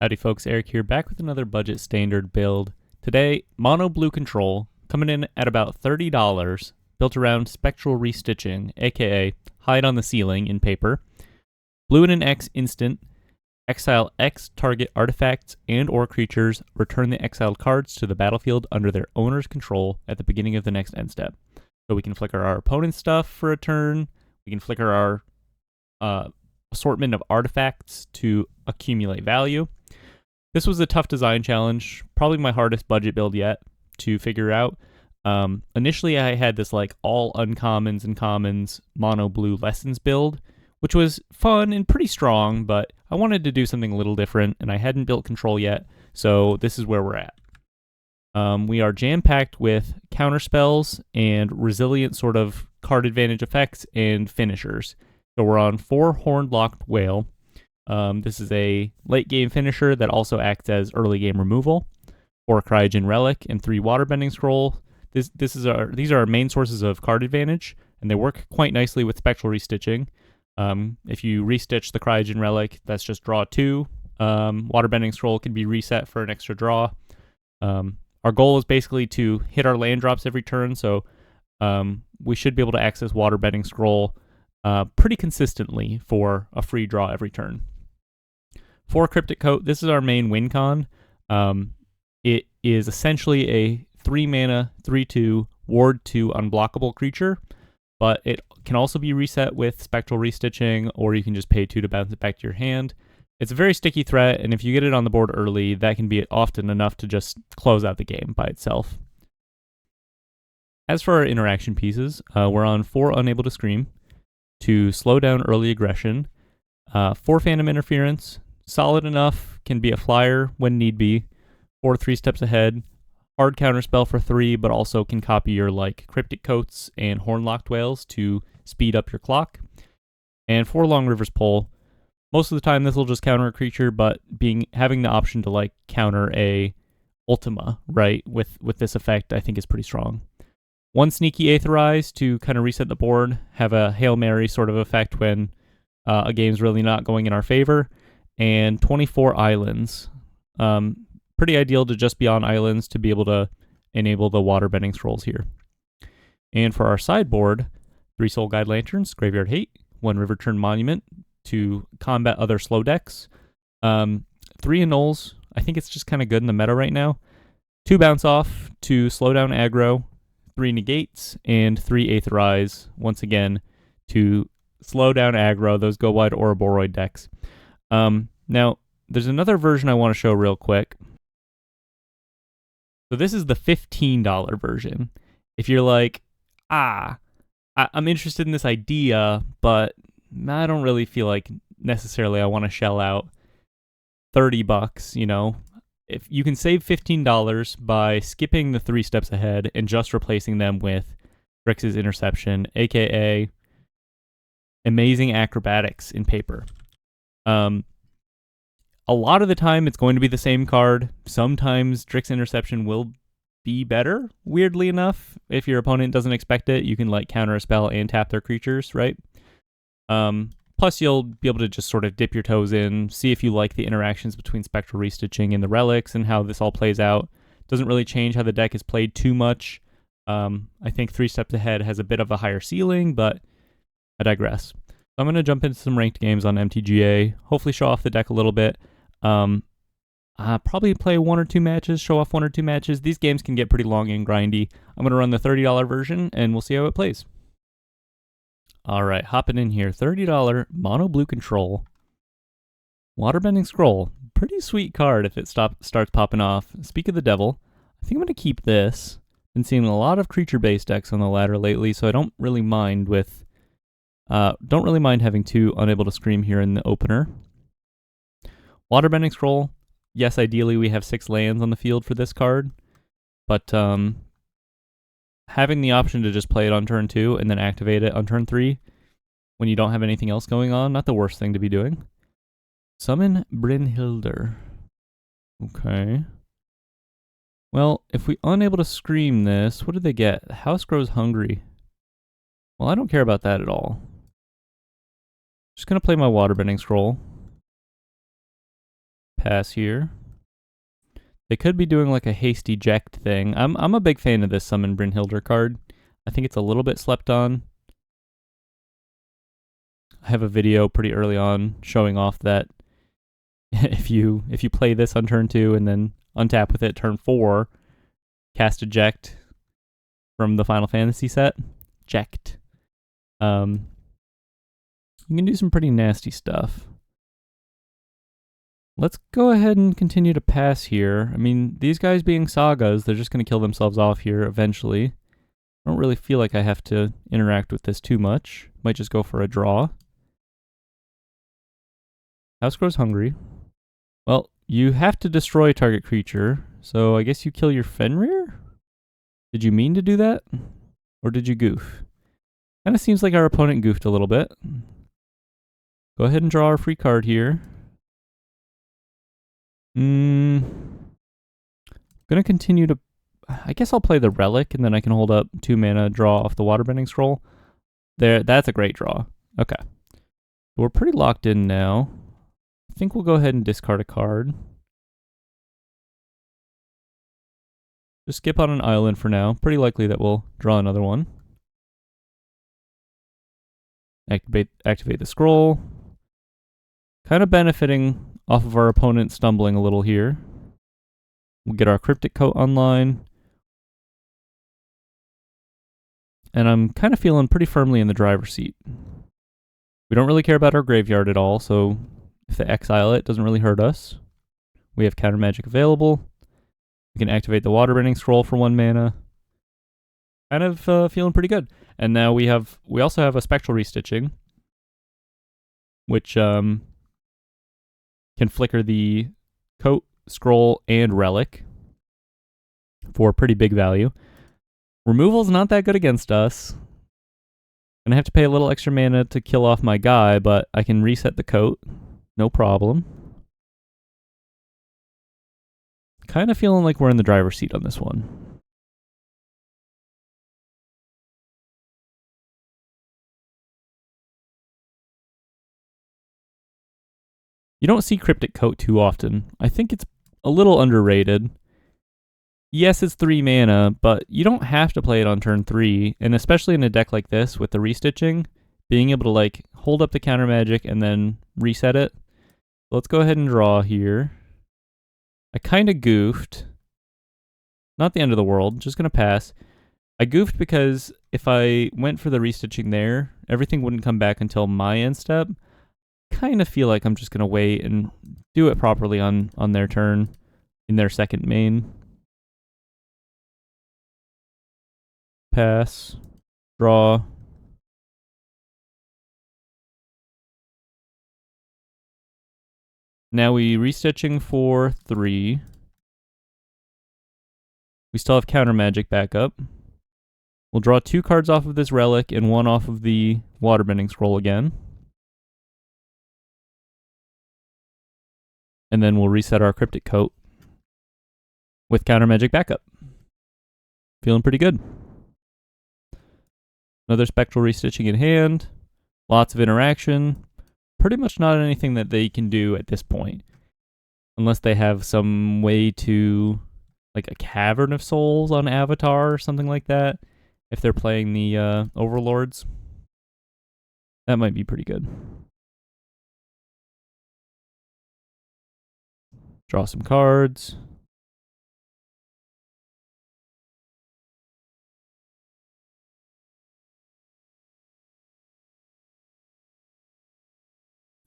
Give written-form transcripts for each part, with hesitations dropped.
Howdy folks, Eric here, back with another budget standard build. Today, mono blue control, coming in at about $30, built around spectral restitching, aka hide on the ceiling in paper. Blue in an X instant, exile X target artifacts and or creatures, return the exiled cards to the battlefield under their owner's control at the beginning of the next end step. So we can flicker our opponent's stuff for a turn, we can flicker our assortment of artifacts to accumulate value. This was a tough design challenge, probably my hardest budget build yet to figure out. Initially, I had this like all uncommons and commons mono blue lessons build, which was fun and pretty strong, but I wanted to do something a little different, and I hadn't built control yet, so this is where we're at. We are jam-packed with counter spells and resilient sort of card advantage effects and finishers. So we're on 4 Horned Locked Whale. This is a late game finisher that also acts as early game removal, 4 Cryogen Relic, and 3 Waterbending Scroll. These are our main sources of card advantage, and they work quite nicely with Spectral Restitching. If you restitch the Cryogen Relic, that's just draw 2. Waterbending Scroll can be reset for an extra draw. Our goal is basically to hit our land drops every turn, so we should be able to access Waterbending Scroll pretty consistently for a free draw every turn. 4 Cryptic Coat, this is our main win con. It is essentially a 3-mana, 3/2, Ward 2 unblockable creature, but it can also be reset with Spectral Restitching, or you can just pay 2 to bounce it back to your hand. It's a very sticky threat, and if you get it on the board early, that can be often enough to just close out the game by itself. As for our interaction pieces, we're on 4 Unable to Scream to slow down early aggression, 4 Phantom Interference, solid enough, can be a flyer when need be, 4 3 Steps Ahead, hard counterspell for 3, but also can copy your like Cryptic Coats and Horn-Locked Whales to speed up your clock, and 4 Long Rivers Pull. Most of the time this will just counter a creature, but having the option to like counter a Ultima, right, with this effect, I think is pretty strong. 1 Sneaky Aetherize to kind of reset the board, have a Hail Mary sort of effect when a game's really not going in our favor, and 24 Islands. Pretty ideal to just be on islands to be able to enable the Waterbending Scrolls here. And for our sideboard, 3 Soul Guide Lanterns, Graveyard Hate, 1 River Turn Monument to combat other slow decks, 3 Annuls, I think it's just kind of good in the meta right now, 2 Bounce Off to slow down aggro, 3 Negates, and 3 Aetherize, once again, to slow down aggro, those Go Wide Ouroboros decks. Now, there's another version I want to show real quick. So this is the $15 version. If you're like, I'm interested in this idea, but I don't really feel like necessarily I want to shell out $30, you know. If you can save $15 by skipping the 3 steps ahead and just replacing them with Grixis Interception, aka amazing acrobatics in paper. A lot of the time it's going to be the same card. Sometimes Grixis Interception will be better, weirdly enough. If your opponent doesn't expect it, you can like counter a spell and tap their creatures, right? Plus, you'll be able to just sort of dip your toes in, see if you like the interactions between Spectral Restitching and the relics and how this all plays out. Doesn't really change how the deck is played too much. I think 3 steps ahead has a bit of a higher ceiling, but I digress. So I'm going to jump into some ranked games on MTGA, hopefully show off the deck a little bit. Probably play 1 or 2 matches, show off 1 or 2 matches. These games can get pretty long and grindy. I'm going to run the $30 version, and we'll see how it plays. Alright, hopping in here. $30 mono blue control. Waterbending Scroll. Pretty sweet card if it starts popping off. Speak of the devil. I think I'm going to keep this. Been seeing a lot of creature-based decks on the ladder lately, so I don't really mind having 2 Unable to Scream here in the opener. Waterbending Scroll. Yes, ideally we have 6 lands on the field for this card, but having the option to just play it on turn 2 and then activate it on turn 3 when you don't have anything else going on, not the worst thing to be doing. Summon Brynhildr. Okay. Well, if we Unable to Scream this, what did they get? House Grows Hungry. Well, I don't care about that at all. Just going to play my Waterbending Scroll. pass here. They could be doing like a hasty eject thing. I'm a big fan of this Summon Brynhildr card. I think it's a little bit slept on. I have a video pretty early on showing off that if you play this on turn 2 and then untap with it turn 4, cast eject from the Final Fantasy set, eject. You can do some pretty nasty stuff. Let's go ahead and continue to pass here. I mean, these guys being sagas, they're just going to kill themselves off here eventually. I don't really feel like I have to interact with this too much. Might just go for a draw. House grows hungry. Well, you have to destroy target creature, so I guess you kill your Fenrir? Did you mean to do that? Or did you goof? Kind of seems like our opponent goofed a little bit. Go ahead and draw our free card here. Gonna continue to... I guess I'll play the Relic, and then I can hold up 2 mana, draw off the Waterbending Scroll. There, that's a great draw. Okay. We're pretty locked in now. I think we'll go ahead and discard a card. Just skip on an island for now. Pretty likely that we'll draw another one. Activate the scroll. Kind of benefiting off of our opponent stumbling a little here. We'll get our Cryptic Coat online. And I'm kind of feeling pretty firmly in the driver's seat. We don't really care about our graveyard at all, so if they exile it, it doesn't really hurt us. We have counter magic available. We can activate the Waterbending Scroll for 1 mana. Kind of feeling pretty good. And now we also have a Spectral Restitching, which can flicker the Coat, Scroll, and Relic for pretty big value. Removal's not that good against us. I'm gonna have to pay a little extra mana to kill off my guy, but I can reset the Coat. No problem. Kind of feeling like we're in the driver's seat on this one. You don't see Cryptic Coat too often. I think it's a little underrated. Yes, it's 3 mana, but you don't have to play it on turn 3, and especially in a deck like this with the restitching, being able to like hold up the counter magic and then reset it. Let's go ahead and draw here. I kind of goofed. Not the end of the world, just gonna pass. I goofed because if I went for the restitching there, everything wouldn't come back until my end step. Kind of feel like I'm just gonna wait and do it properly on their turn in their second main. Pass. Draw. Now we restitching for 3. We still have counter magic back up. We'll draw 2 cards off of this Relic and 1 off of the Waterbending Scroll again. And then we'll reset our Cryptic Coat with counter magic backup. Feeling pretty good. Another Spectral Restitching in hand. Lots of interaction. Pretty much not anything that they can do at this point. Unless they have some way to... like a Cavern of Souls on Avatar or something like that. If they're playing the Overlords. That might be pretty good. Draw some cards.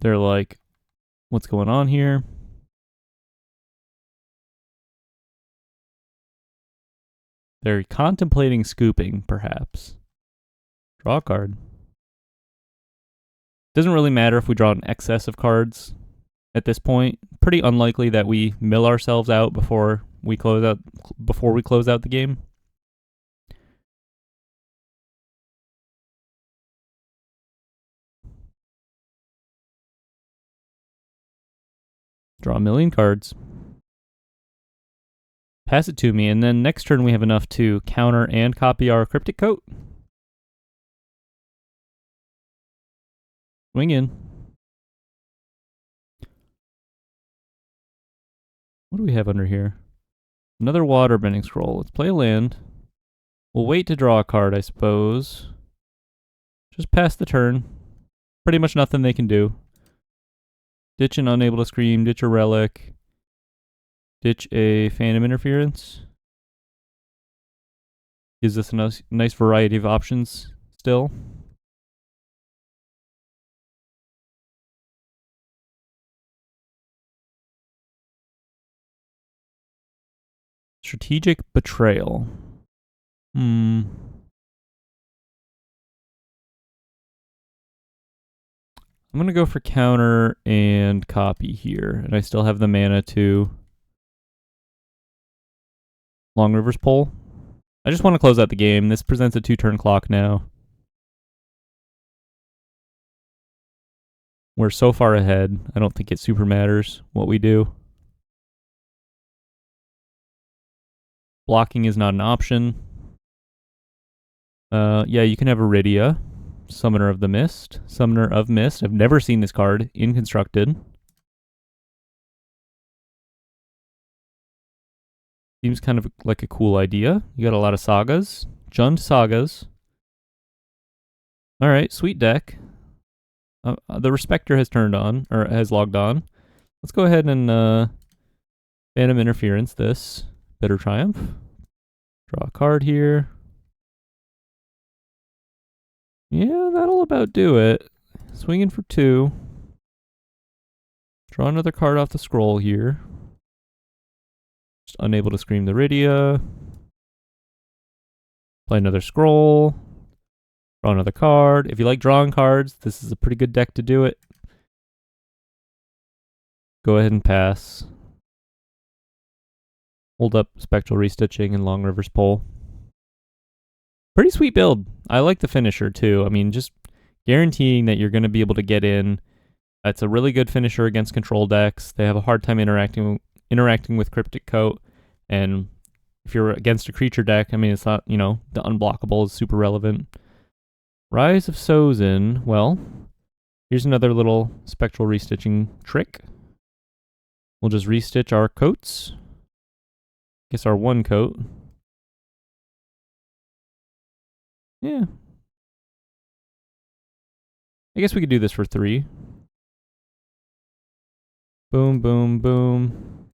They're like, what's going on here? They're contemplating scooping, perhaps. Draw a card. Doesn't really matter if we draw an excess of cards at this point. Pretty unlikely that we mill ourselves out before we close out the game. Draw a million cards. Pass it to me, and then next turn we have enough to counter and copy our Cryptic Coat. Swing in. What do we have under here? Another waterbending scroll. Let's play a land. We'll wait to draw a card, I suppose. Just pass the turn. Pretty much nothing they can do. Ditch an Unable to Scream, ditch a Relic, ditch a Phantom Interference. Gives us a nice variety of options still. Strategic Betrayal. I'm going to go for counter and copy here. And I still have the mana to Long River's Pole. I just want to close out the game. This presents a 2-turn clock now. We're so far ahead, I don't think it super matters what we do. Blocking is not an option. Yeah, you can have Iridia. Summoner of the Mist. Summoner of Mist. I've never seen this card in Constructed. Seems kind of like a cool idea. You got a lot of sagas. Jund sagas. Alright, sweet deck. The Respecter has turned on, or has logged on. Let's go ahead and Phantom Interference this. Bitter Triumph. Draw a card here. Yeah, that'll about do it. Swinging for 2. Draw another card off the scroll here. Just Unable to Scream the Iridia. Play another scroll. Draw another card. If you like drawing cards, this is a pretty good deck to do it. Go ahead and pass. Hold up Spectral Restitching and Long River's Pole. Pretty sweet build. I like the finisher too. I mean, just guaranteeing that you're going to be able to get in. It's a really good finisher against control decks. They have a hard time interacting with Cryptic Coat. And if you're against a creature deck, I mean, it's not, the unblockable is super relevant. Rise of Sozin. Well, here's another little Spectral Restitching trick. We'll just restitch our coats. Guess our 1 coat. Yeah. I guess we could do this for 3. Boom, boom, boom.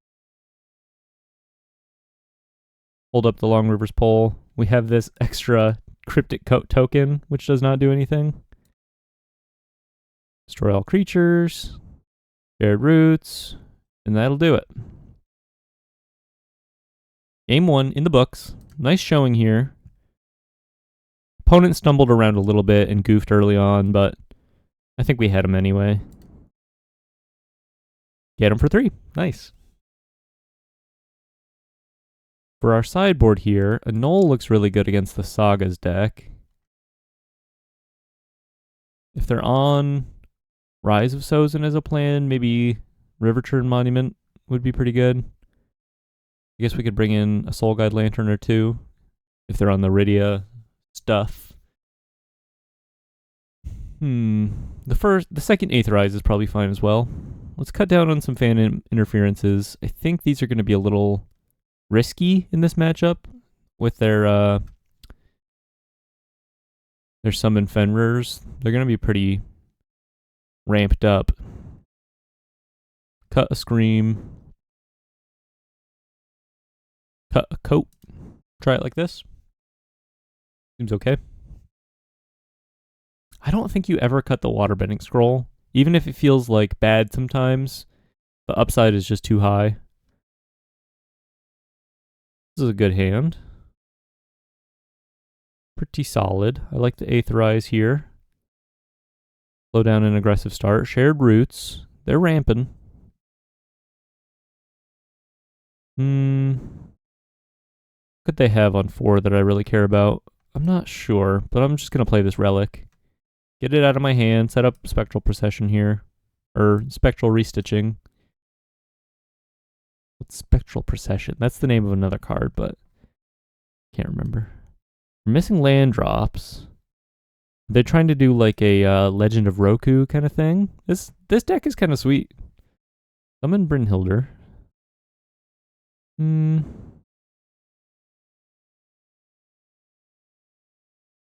Hold up the Long River's Pole. We have this extra Cryptic Coat token, which does not do anything. Destroy all creatures. Shared Roots. And that'll do it. Game 1 in the books. Nice showing here. Opponent stumbled around a little bit and goofed early on, but I think we had him anyway. Get him for 3. Nice. For our sideboard here, a Null looks really good against the Sagas deck. If they're on Rise of Sozin as a plan, maybe Riverturn Monument would be pretty good. I guess we could bring in a Soul Guide Lantern or 2 if they're on the Iridia stuff. The second Aetherize is probably fine as well. Let's cut down on some Phantom Interferences. I think these are going to be a little risky in this matchup with their Summon Fenrir's. They're going to be pretty ramped up. Cut a Scream. Cut a Coat. Try it like this. Seems okay. I don't think you ever cut the Waterbending Scroll. Even if it feels like bad sometimes, the upside is just too high. This is a good hand. Pretty solid. I like the Aetherize here. Slow down an aggressive start. Shared Roots. They're ramping. What could they have on 4 that I really care about? I'm not sure, but I'm just going to play this Relic. Get it out of my hand. Set up Spectral Procession here. Or Spectral Restitching. What's Spectral Procession? That's the name of another card, but can't remember. We're missing land drops. They're trying to do like a Legend of Roku kind of thing. This deck is kind of sweet. Summon Brynhilder. Hmm.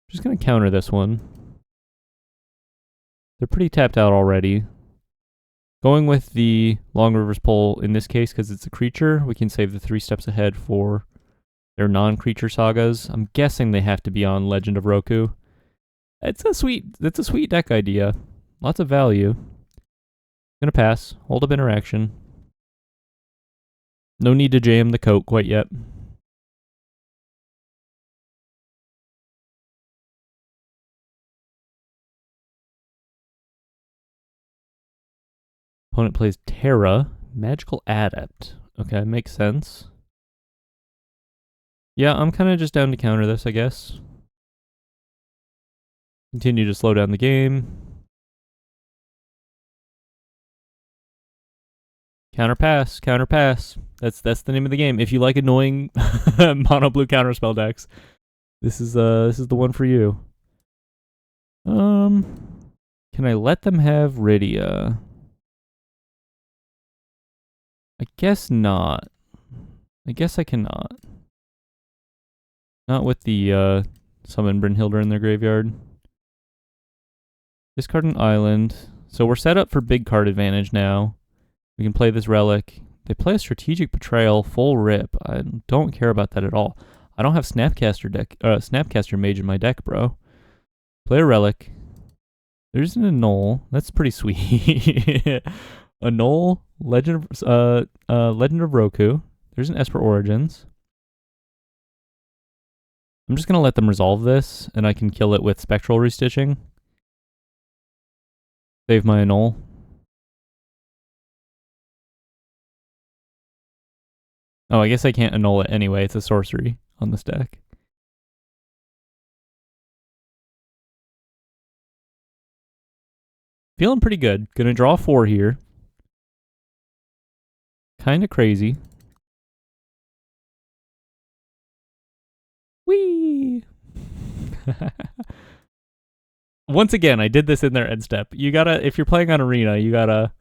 Just gonna counter this one. They're pretty tapped out already. Going with the Long River's Pole in this case because it's a creature, we can save the 3 steps ahead for their non-creature sagas. I'm guessing they have to be on Legend of Roku. It's a sweet deck idea. Lots of value. Gonna pass. Hold up interaction. No need to jam the coat quite yet. Opponent plays Terra, Magical Adept. Okay, makes sense. Yeah, I'm kind of just down to counter this, I guess. Continue to slow down the game. Counter pass, counter pass. That's the name of the game. If you like annoying mono blue counterspell decks, this is the one for you. Can I let them have Rydia? I guess not. I guess I cannot. Not with the summon Brynhilder in their graveyard. Discard an island. So we're set up for big card advantage now. We can play this relic. They play a strategic betrayal, full rip. I don't care about that at all. I don't have Snapcaster Mage in my deck, bro. Play a relic. There's an annul. That's pretty sweet. Annul, Legend of Roku. There's an Esper Origins. I'm just gonna let them resolve this, and I can kill it with Spectral Restitching. Save my annul. Oh, I guess I can't annul it anyway. It's a sorcery on this deck. Feeling pretty good. Gonna draw 4 here. Kinda crazy. Whee! Once again, I did this in their end step. You gotta, if you're playing on Arena, you gotta,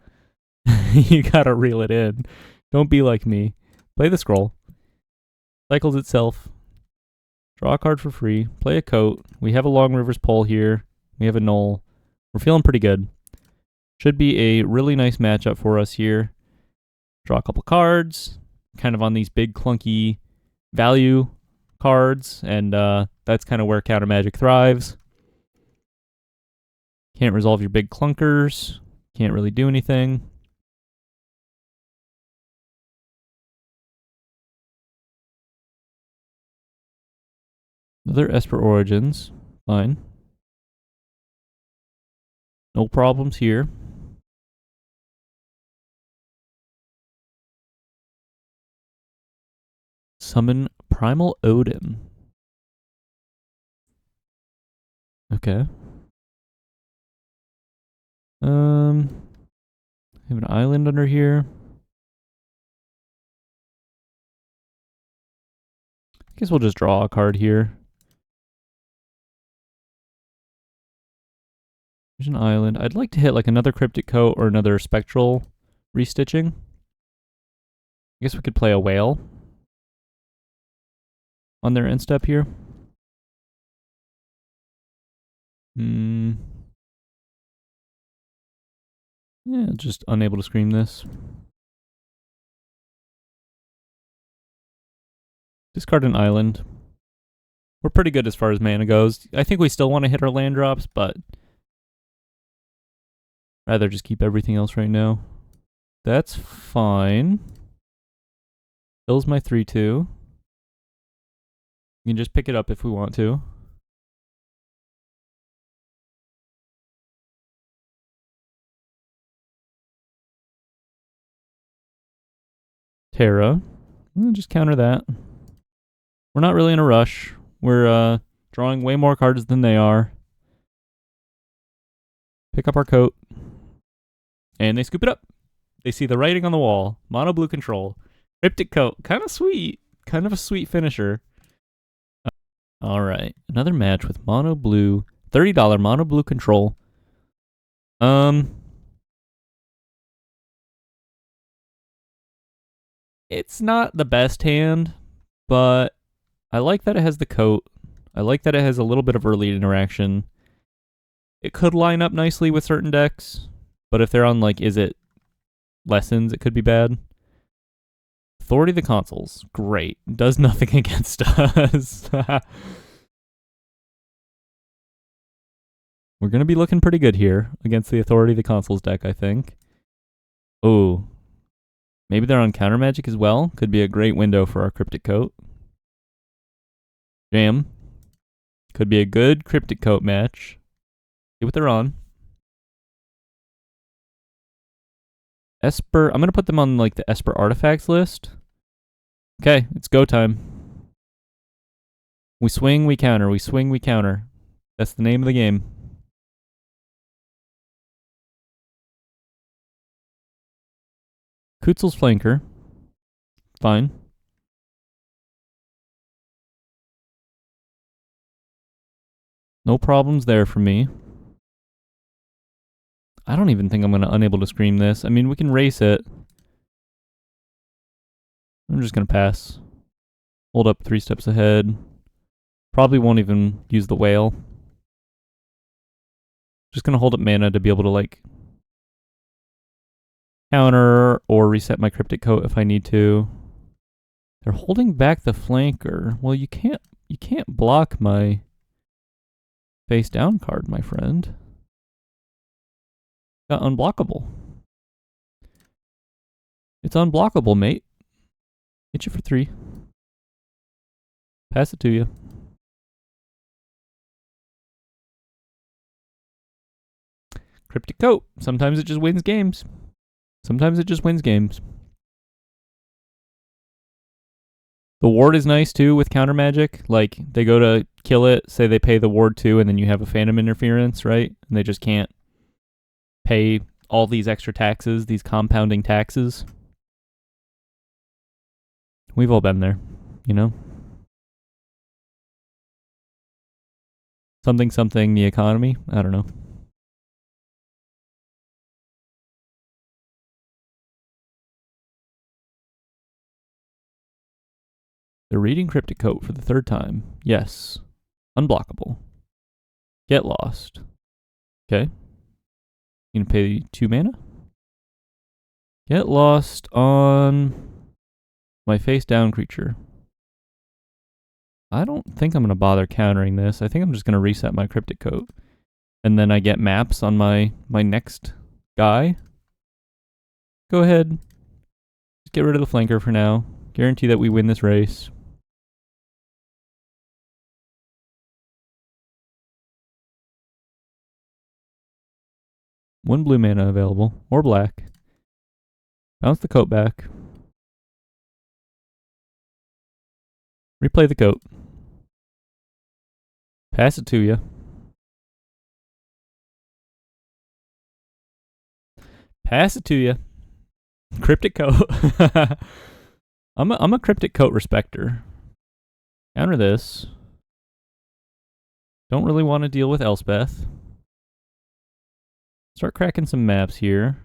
you gotta reel it in. Don't be like me. Play the scroll. Cycles itself. Draw a card for free. Play a coat. We have a Long River's Pole here. We have a null. We're feeling pretty good. Should be a really nice matchup for us here. Draw a couple cards. Kind of on these big clunky value cards. And that's kind of where counter magic thrives. Can't resolve your big clunkers. Can't really do anything. Another Esper Origins. Fine. No problems here. Summon Primal Odin. Okay. Have an island under here. I guess we'll just draw a card here. There's an island. I'd like to hit like another Cryptic Coat or another Spectral Restitching. I guess we could play a whale on their end step here. Yeah, just unable to scream this. Discard an island. We're pretty good as far as mana goes. I think we still want to hit our land drops, but rather just keep everything else right now. That's fine. Fills my 3/2. We can just pick it up if we want to. Terra. We'll just counter that. We're not really in a rush. We're drawing way more cards than they are. Pick up our coat. And they scoop it up. They see the writing on the wall. Mono blue control. Cryptic Coat. Kind of sweet. Kind of a sweet finisher. Alright. Another match with mono blue. $30 mono blue control. It It's not the best hand, but I like that it has the coat. I like that it has a little bit of early interaction. It could line up nicely with certain decks, but if they're on, like, is it lessons, it could be bad. Authority of the Consuls. Great. Does nothing against us. We're going to be looking pretty good here against the Authority of the Consuls deck, I think. Oh. Maybe they're on counter magic as well. Could be a great window for our Cryptic Coat. Jam. Could be a good Cryptic Coat match. See what they're on. Esper. I'm going to put them on like the Esper Artifacts list. Okay, it's go time. We swing, we counter. We swing, we counter. That's the name of the game. Kutzel's Flanker. Fine. No problems there for me. I don't even think I'm going to unable to scream this. I mean, we can race it. I'm just going to pass. Hold up 3 steps ahead. Probably won't even use the whale. Just going to hold up mana to be able to, like, counter or reset my Cryptic Coat if I need to. They're holding back the flanker. Well, you can't block my face down card, my friend. Got unblockable. It's unblockable, mate. Hit you for 3. Pass it to you. Cryptic Coat. Sometimes it just wins games. Sometimes it just wins games. The ward is nice too with counter magic. Like, they go to kill it, say they pay the ward 2, and then you have a phantom interference, right? And they just can't pay all these extra taxes, these compounding taxes. We've all been there, you know? Something, something, the economy? I don't know. They're reading Cryptic Coat for the 3rd time. Yes. Unblockable. Get lost. Okay. You gonna pay 2 mana? Get lost on my face down creature. I don't think I'm gonna bother countering this. I think I'm just gonna reset my Cryptic Coat. And then I get maps on my next guy. Go ahead. Just get rid of the flanker for now. Guarantee that we win this race. One blue mana available, or black. Bounce the coat back. Replay the coat. Pass it to you. Pass it to you. Cryptic Coat. I'm a Cryptic Coat respecter. Counter this. Don't really want to deal with Elspeth. Start cracking some maps here.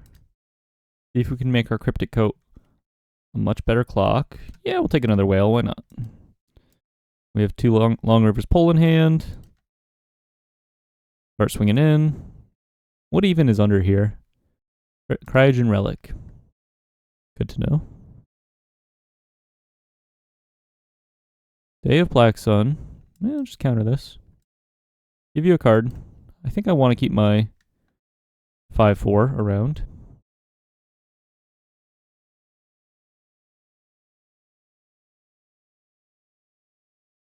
See if we can make our Cryptic Coat a much better clock. Yeah, we'll take another whale. Why not? We have 2 long Rivers Pole in hand. Start swinging in. What even is under here? Cryogen Relic. Good to know. Day of Black Sun. Yeah, I'll just counter this. Give you a card. I think I want to keep my 5/4 around.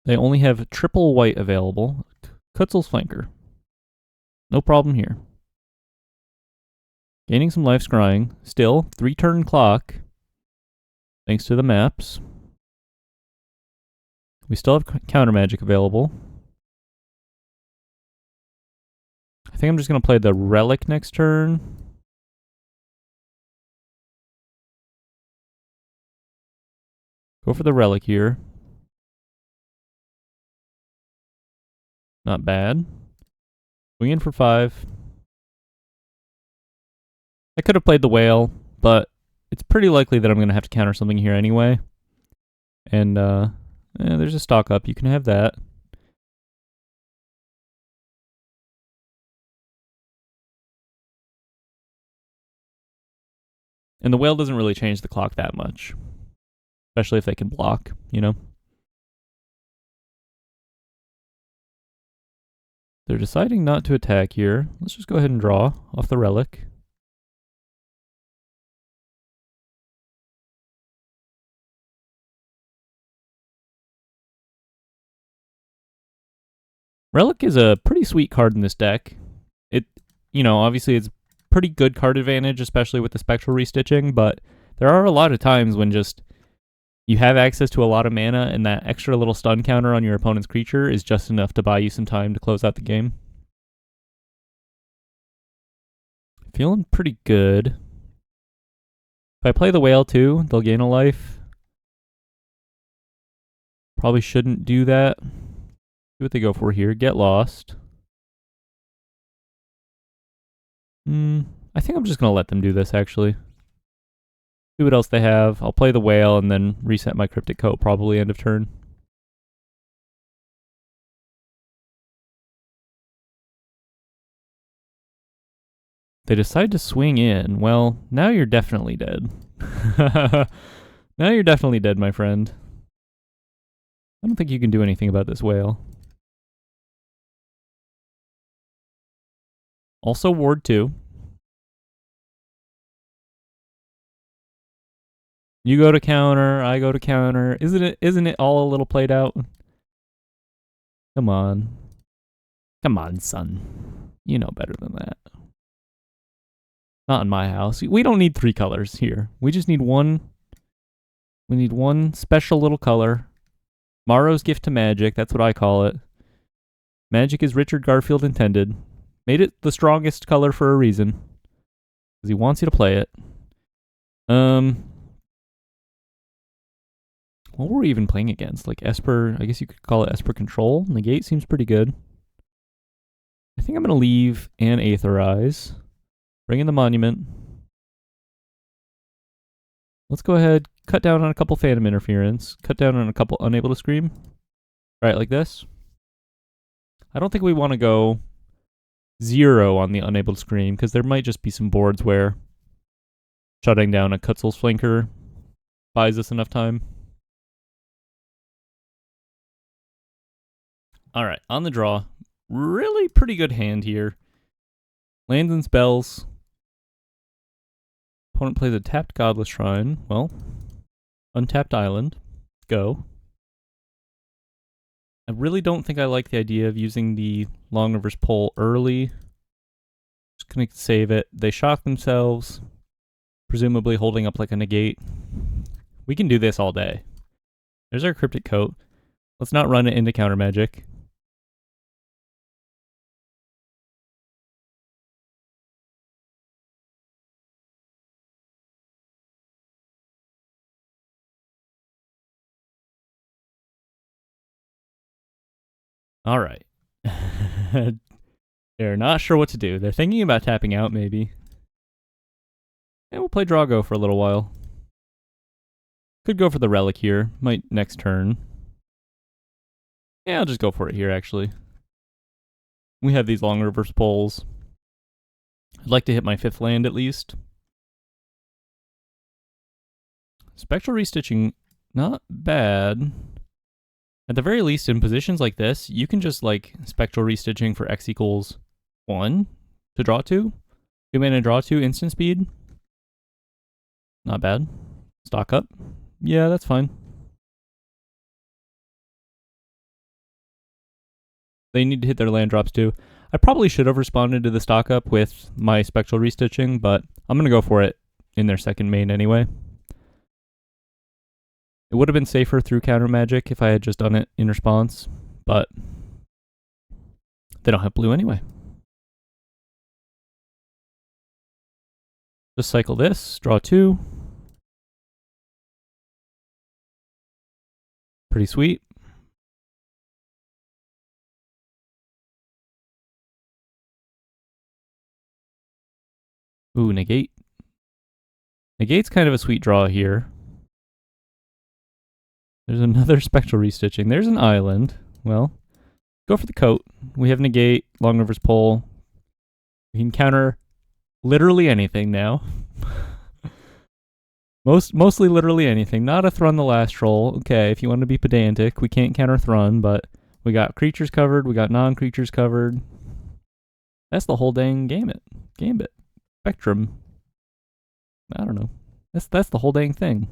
They only have triple white available. Kutzel's Flanker. No problem here. Gaining some life scrying. Still, 3-turn clock. Thanks to the maps. We still have counter magic available. I think I'm just going to play the Relic next turn. Go for the Relic here. Not bad. Swing in for 5. I could have played the Whale, but it's pretty likely that I'm going to have to counter something here anyway. And there's a stock up. You can have that. And the whale doesn't really change the clock that much, especially if they can block, you know? They're deciding not to attack here. Let's just go ahead and draw off the relic. Relic is a pretty sweet card in this deck. Obviously it's pretty good card advantage, especially with the spectral restitching, but there are a lot of times when just you have access to a lot of mana and that extra little stun counter on your opponent's creature is just enough to buy you some time to close out the game. Feeling pretty good. If I play the whale too, they'll gain a life. Probably shouldn't do that. See what they go for here. Get lost. I think I'm just going to let them do this, actually. See what else they have. I'll play the whale and then reset my Cryptic Coat, probably end of turn. They decide to swing in. Well, now you're definitely dead. Now you're definitely dead, my friend. I don't think you can do anything about this whale. Also ward 2. You go to counter, I go to counter. Isn't it all a little played out? Come on. Come on, son. You know better than that. Not in my house. We don't need 3 colors here. We just need one. We need one special little color. Morrow's Gift to Magic, that's what I call it. Magic is Richard Garfield intended. Made it the strongest color for a reason. Because he wants you to play it. What were we even playing against? Like Esper, I guess you could call it Esper Control. Negate seems pretty good. I think I'm going to leave and Aetherize. Bring in the Monument. Let's go ahead, cut down on a couple Phantom Interference. Cut down on a couple Unable to Scream. Right, like this. I don't think we want to go 0 on the Unable to Scream, because there might just be some boards where shutting down a Kutzel's Flanker buys us enough time. Alright, on the draw. Really pretty good hand here. Lands and spells. Opponent plays a tapped Godless Shrine. Well, untapped Island. Go. I really don't think I like the idea of using the long reverse pull early. Just gonna save it. They shock themselves, presumably holding up like a negate. We can do this all day. There's our Cryptic Coat. Let's not run it into counter magic. All right. They're not sure what to do. They're thinking about tapping out, maybe. And we'll play Drago for a little while. Could go for the Relic here. Might next turn. Yeah, I'll just go for it here, actually. We have these long reverse pulls. I'd like to hit my 5th land at least. Spectral Restitching, not bad. At the very least, in positions like this, you can just like Spectral Restitching for X equals 1 to draw 2. 2 mana draw 2 instant speed. Not bad. Stock up. Yeah, that's fine. They need to hit their land drops too. I probably should have responded to the stock up with my Spectral Restitching, but I'm going to go for it in their second main anyway. It would have been safer through counter magic if I had just done it in response, but they don't have blue anyway. Just cycle this, draw 2. Pretty sweet. Ooh, negate. Negate's kind of a sweet draw here. There's another spectral restitching. There's an island. Well, go for the coat. We have negate, Long River's Pole. We can counter literally anything now. Mostly literally anything. Not a Thrun the last troll. Okay, if you want to be pedantic, we can't counter Thrun, but we got creatures covered, we got non-creatures covered. That's the whole dang gambit. Spectrum. I don't know. That's the whole dang thing.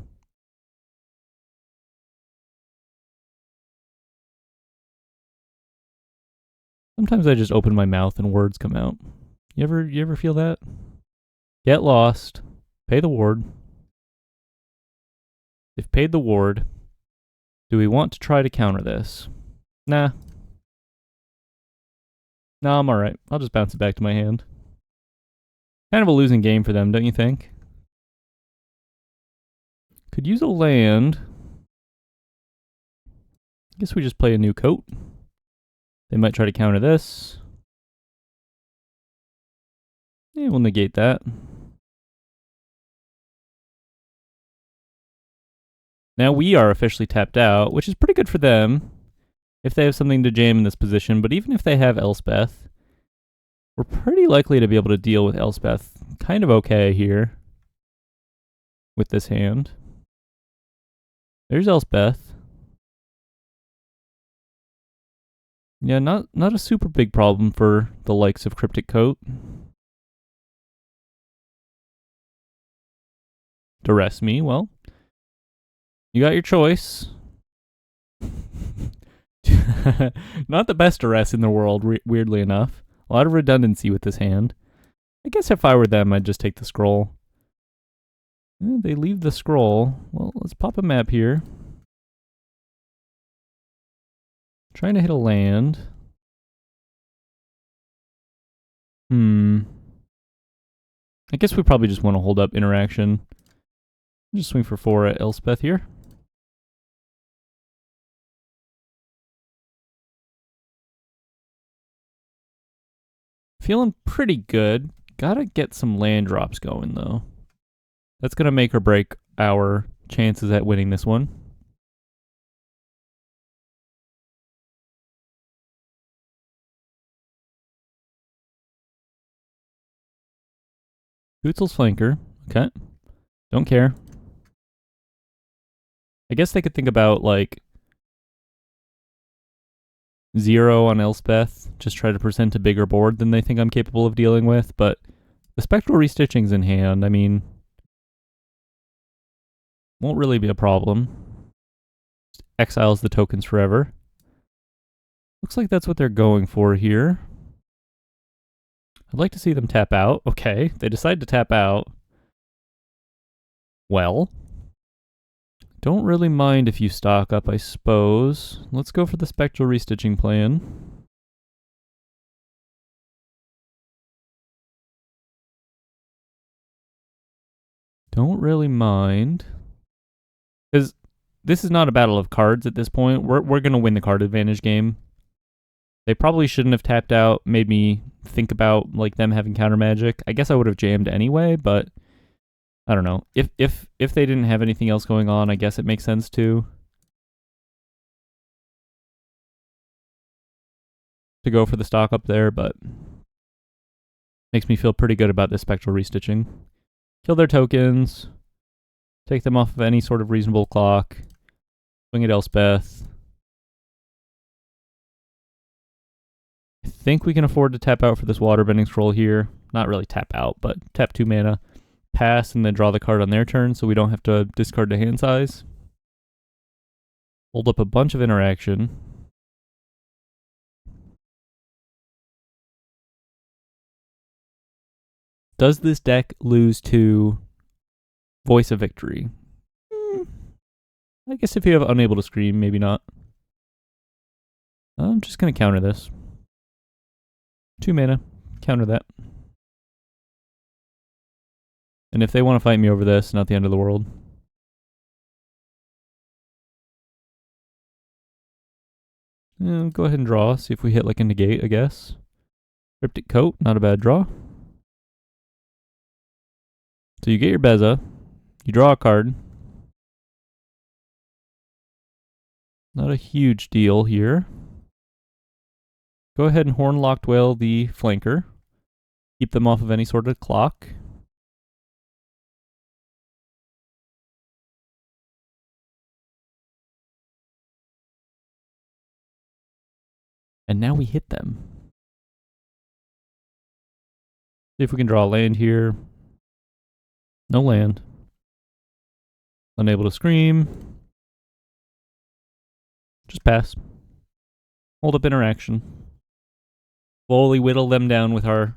Sometimes I just open my mouth and words come out. You ever feel that? Get lost. Pay the ward. They've paid the ward. Do we want to try to counter this? Nah. No, I'm alright. I'll just bounce it back to my hand. Kind of a losing game for them, don't you think? Could use a land. I guess we just play a new coat. They might try to counter this. Yeah, we'll negate that. Now we are officially tapped out, which is pretty good for them if they have something to jam in this position. But even if they have Elspeth, we're pretty likely to be able to deal with Elspeth kind of okay here with this hand. There's Elspeth. Yeah, not a super big problem for the likes of Cryptic Coat. Duress me, well. You got your choice. Not the best duress in the world, weirdly enough. A lot of redundancy with this hand. I guess if I were them, I'd just take the scroll. They leave the scroll. Well, let's pop a map here. Trying to hit a land. I guess we probably just want to hold up interaction. Just swing for 4 at Elspeth here. Feeling pretty good. Gotta get some land drops going, though. That's gonna make or break our chances at winning this one. Hootzel's flanker. Okay. Don't care. I guess they could think about, like, 0 on Elspeth. Just try to present a bigger board than they think I'm capable of dealing with. But the Spectral Restitching's in hand. I mean, won't really be a problem. Just exiles the tokens forever. Looks like that's what they're going for here. I'd like to see them tap out. Okay, they decide to tap out. Well, don't really mind if you stock up, I suppose. Let's go for the Spectral Restitching plan. Don't really mind. Because this is not a battle of cards at this point. We're going to win the card advantage game. They probably shouldn't have tapped out, made me think about like them having counter magic. I guess I would have jammed anyway, but I don't know. If they didn't have anything else going on, I guess it makes sense to go for the stock up there, but makes me feel pretty good about this Spectral Restitching. Kill their tokens, take them off of any sort of reasonable clock, swing at Elspeth. I think we can afford to tap out for this Waterbending Scroll here. Not really tap out, but tap 2 mana. Pass and then draw the card on their turn so we don't have to discard the hand size. Hold up a bunch of interaction. Does this deck lose to Voice of Victory? I guess if you have Unable to Scream, maybe not. I'm just going to counter this. 2 mana. Counter that. And if they want to fight me over this, not the end of the world. Go ahead and draw. See if we hit like a negate, I guess. Cryptic Coat, not a bad draw. So you get your Beza. You draw a card. Not a huge deal here. Go ahead and Horn-Locked Whale the flanker. Keep them off of any sort of clock. And now we hit them. See if we can draw a land here. No land. Unable to scream. Just pass. Hold up interaction. Slowly whittle them down with our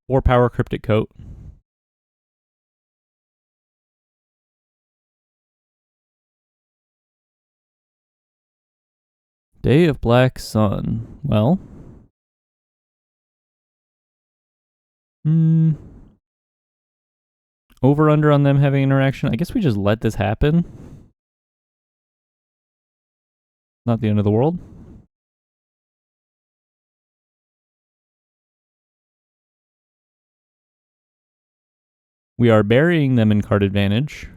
4-power Cryptic Coat. Day of Black Sun. Well. Over under on them having interaction. I guess we just let this happen. Not the end of the world. We are burying them in card advantage.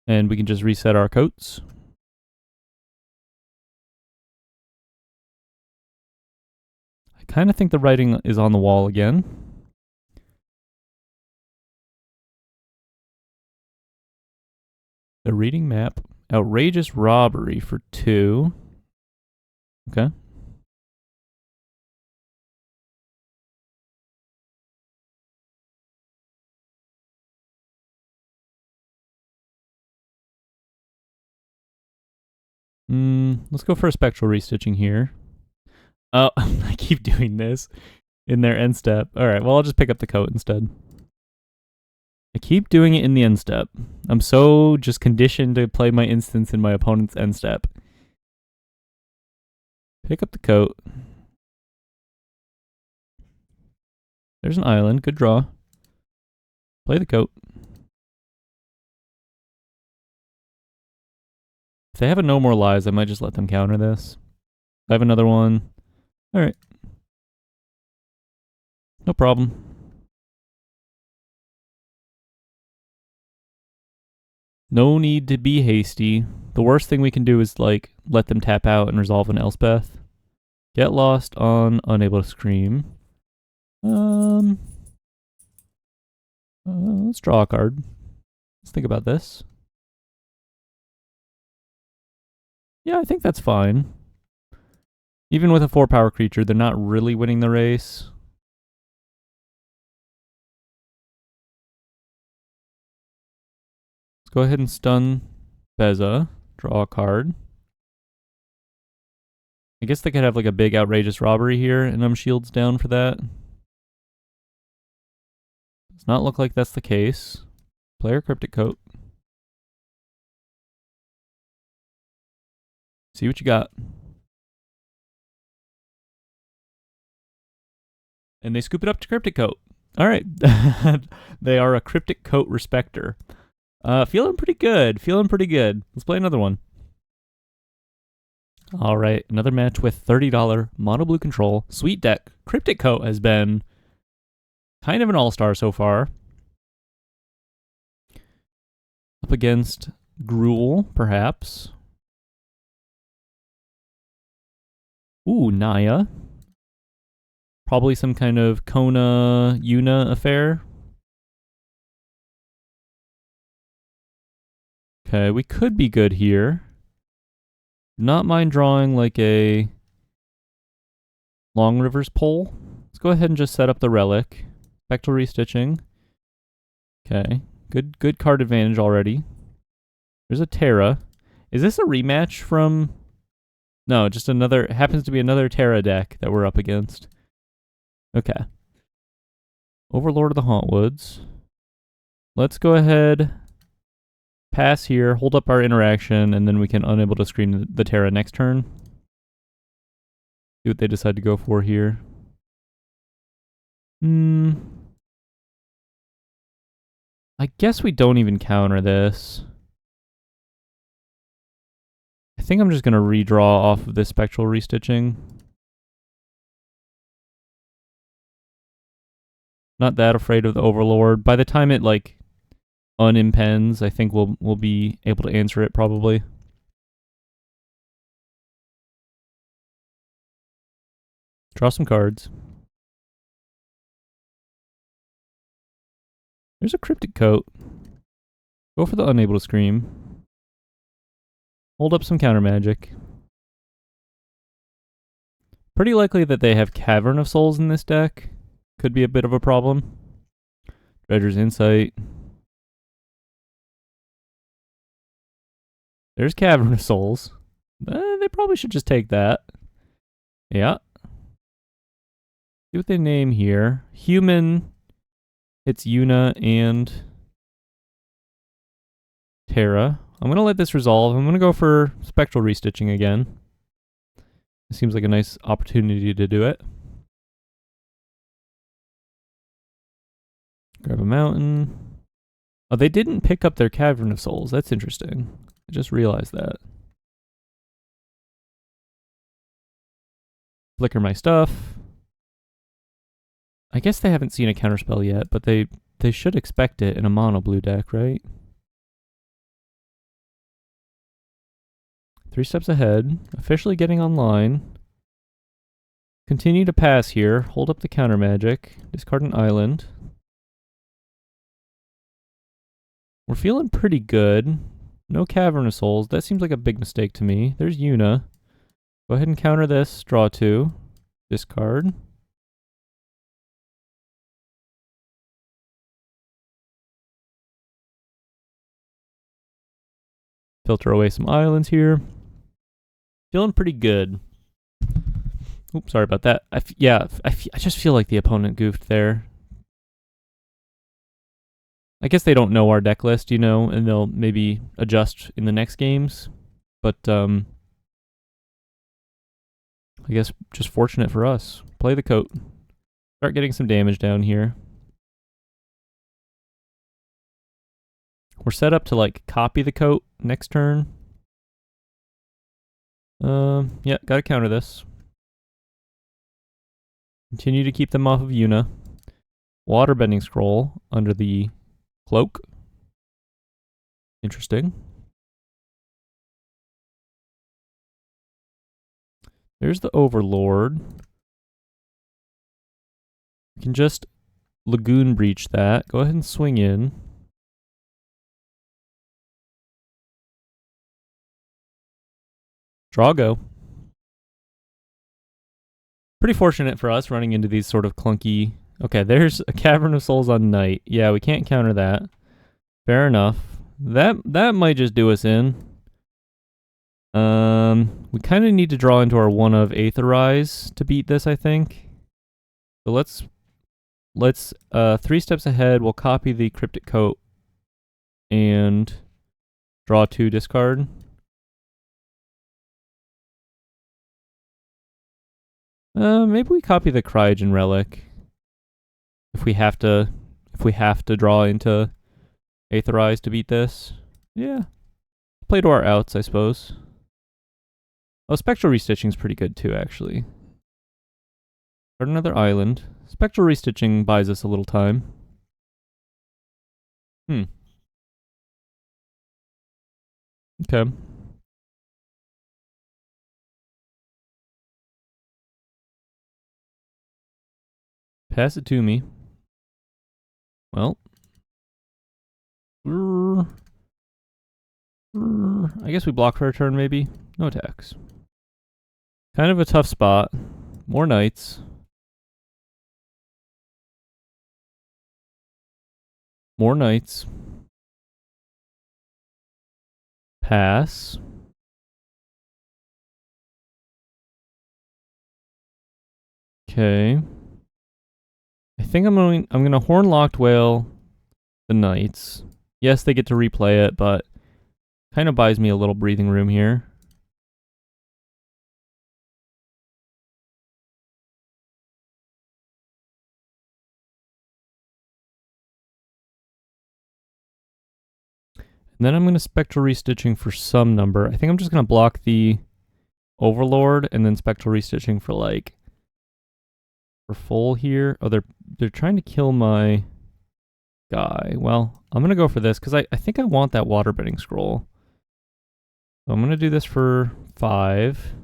And we can just reset our coats. I kind of think the writing is on the wall again. The reading map. Outrageous robbery for 2. Okay. Let's go for a spectral restitching here. Oh, I keep doing this in their end step. All right, well, I'll just pick up the coat instead. I keep doing it in the end step. I'm so just conditioned to play my instance in my opponent's end step. Pick up the coat. There's an island. Good draw. Play the coat. If they have a No More Lies, I might just let them counter this. I have another one. All right. No problem. No need to be hasty. The worst thing we can do is, like, let them tap out and resolve an Elspeth. Get lost on Unable to Scream. Let's draw a card. Let's think about this. Yeah, I think that's fine. Even with a 4-power creature, they're not really winning the race. Let's go ahead and stun Beza. Draw a card. I guess they could have like a big outrageous robbery here, and I'm shields down for that. Does not look like that's the case. Player Cryptic Coat. See what you got. And they scoop it up to Cryptic Coat. All right. They are a Cryptic Coat respecter. Feeling pretty good. Feeling pretty good. Let's play another one. All right. Another match with $30 mono blue control. Sweet deck. Cryptic Coat has been kind of an all-star so far. Up against Gruul, perhaps. Ooh, Naya. Probably some kind of Kona Yuna affair. Okay, we could be good here. Not mind drawing like a Long Rivers Pole. Let's go ahead and just set up the relic. Spectral restitching. Okay, good card advantage already. There's a Terra. Is this a rematch from... No, just another... happens to be another Terra deck that we're up against. Okay. Overlord of the Hauntwoods. Let's go ahead, pass here, hold up our interaction, and then we can Unable to Scream the Terra next turn. See what they decide to go for here. I guess we don't even counter this. I think I'm just going to redraw off of this Spectral Restitching. Not that afraid of the Overlord. By the time it, like, unimpends, I think we'll be able to answer it probably. Draw some cards. There's a Cryptic Coat. Go for the Unable to Scream. Hold up some counter magic. Pretty likely that they have Cavern of Souls in this deck. Could be a bit of a problem. Dredger's Insight. There's Cavern of Souls. They probably should just take that. Yeah. See what they name here. Human. It's Yuna and Terra. I'm going to let this resolve. I'm going to go for Spectral Restitching again. It seems like a nice opportunity to do it. Grab a mountain. Oh, they didn't pick up their Cavern of Souls. That's interesting. I just realized that. Flicker my stuff. I guess they haven't seen a counterspell yet, but they should expect it in a mono blue deck, right? 3 steps ahead. Officially getting online. Continue to pass here. Hold up the counter magic. Discard an island. We're feeling pretty good. No Cavern of Souls. That seems like a big mistake to me. There's Yuna. Go ahead and counter this. Draw 2. Discard. Filter away some islands here. Feeling pretty good. Oops, sorry about that. I just feel like the opponent goofed there. I guess they don't know our deck list, you know, and they'll maybe adjust in the next games. But, I guess just fortunate for us. Play the coat. Start getting some damage down here. We're set up to, like, copy the coat next turn. Yeah, gotta counter this. Continue to keep them off of Yuna. Waterbending Scroll under the cloak. Interesting. There's the Overlord. We can just Lagoon Breach that. Go ahead and swing in. Drago. Pretty fortunate for us running into these sort of clunky... Okay, there's a Cavern of Souls on Knight. Yeah, we can't counter that. Fair enough. That might just do us in. We kind of need to draw into our one of Aetherize to beat this, I think. So let's 3 steps ahead. We'll copy the Cryptic Coat and draw 2, discard. Maybe we copy the Cryogen Relic. If we have to draw into Aetherize to beat this. Yeah. Play to our outs, I suppose. Oh, Spectral Restitching's pretty good too, actually. Start another island. Spectral Restitching buys us a little time. Okay. Pass it to me. Well. I guess we block for a turn, maybe. No attacks. Kind of a tough spot. More knights. More knights. Pass. Okay. I think I'm gonna Horn-Locked Whale the knights. Yes, they get to replay it, but kind of buys me a little breathing room here. And then I'm going to Spectral Restitching for some number. I think I'm just going to block the Overlord and then Spectral Restitching for like for full here. Oh, they're trying to kill my guy. Well, I'm going to go for this because I think I want that waterbending scroll. So I'm going to do this for 5.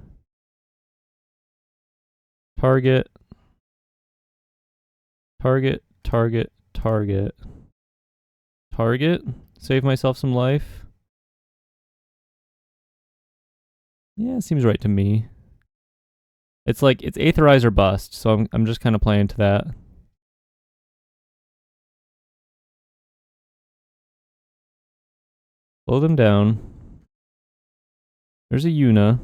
Target. Target. Target. Target. Target. Save myself some life. Yeah, it seems right to me. It's like, it's Aetherize or bust, so I'm just kind of playing to that. Slow them down. There's a Yuna.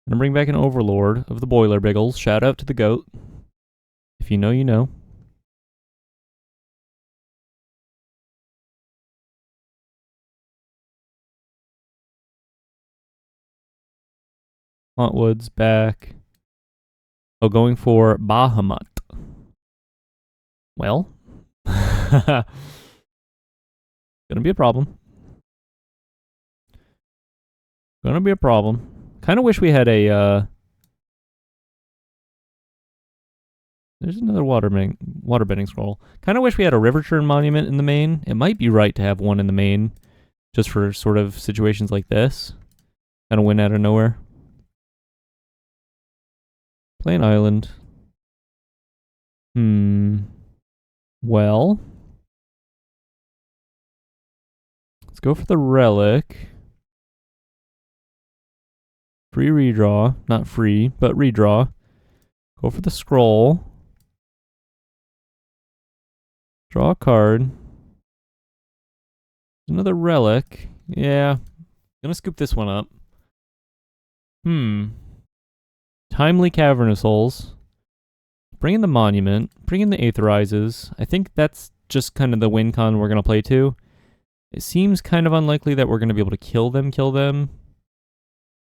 Gonna bring back an Overlord of the Boiler Biggles. Shout out to the goat. If you know, you know. Hauntwood's back. Oh, going for Bahamut. Well. Gonna be a problem. Gonna be a problem. Kind of wish we had a, there's another waterbending scroll. Kind of wish we had a River Churn monument in the main. It might be right to have one in the main, just for sort of situations like this. Kind of win out of nowhere. Play an island. Well. Let's go for the relic. Free redraw. Not free, but redraw. Go for the scroll. Draw a card. Another relic. Yeah. Gonna scoop this one up. Timely Cavernous Holes. Bring in the Monument. Bring in the Aetherizes. I think that's just kind of the win con we're gonna play to. It seems kind of unlikely that we're gonna be able to kill them.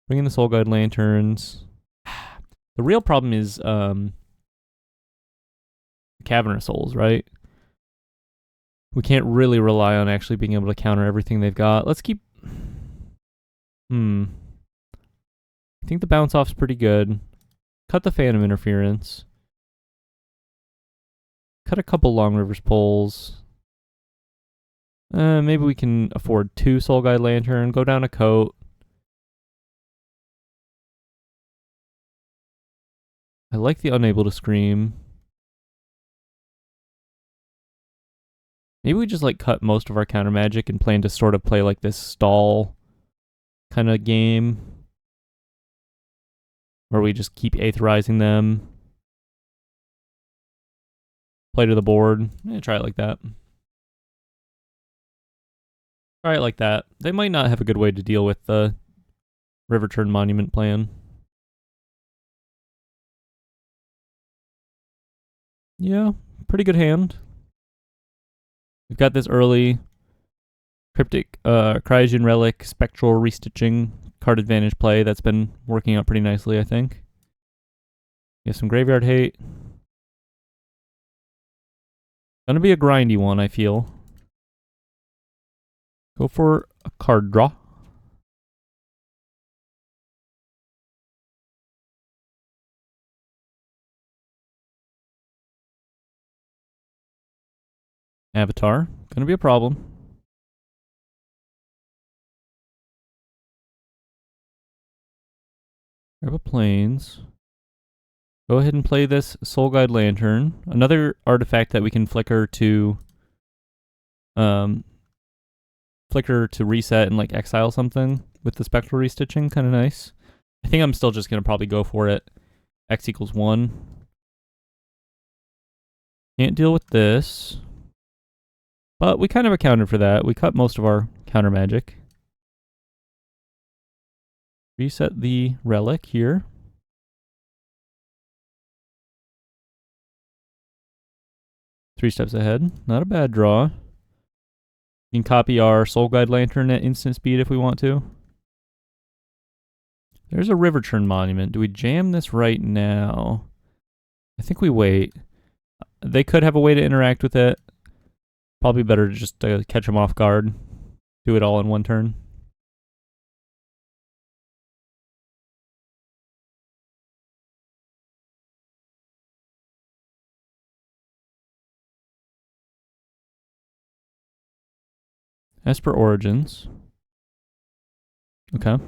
Bring in the Soul Guide Lanterns. The real problem is Cavernous Souls, right? We can't really rely on actually being able to counter everything they've got. Let's keep... I think the bounce off's pretty good. Cut the Phantom Interference. Cut a couple Long Rivers pulls. Maybe we can afford 2 Soul Guide Lantern. Go down a coat. I like the Unable to Scream. Maybe we just like cut most of our counter magic and plan to sort of play like this stall kind of game. Where we just keep aetherizing them. Play to the board. Try it like that. Try it like that. They might not have a good way to deal with the River Churn Monument plan. Yeah, pretty good hand. We've got this early Cryptic Cryogen Relic Spectral Restitching card advantage play that's been working out pretty nicely, I think. We have some Graveyard Hate. Gonna be a grindy one, I feel. Go for a card draw. Avatar. Gonna be a problem. Grab a Plains. Go ahead and play this Soul Guide Lantern. Another artifact that we can flicker to reset and like exile something with the Spectral Restitching. Kind of nice. I think I'm still just gonna probably go for it. X equals 1. Can't deal with this. But we kind of accounted for that. We cut most of our counter magic. Reset the relic here. Three steps ahead. Not a bad draw. We can copy our Soul Guide Lantern at instant speed if we want to. There's a River Churn Monument. Do we jam this right now? I think we wait. They could have a way to interact with it. Probably better to just catch them off guard. Do it all in one turn. Esper Origins. Okay.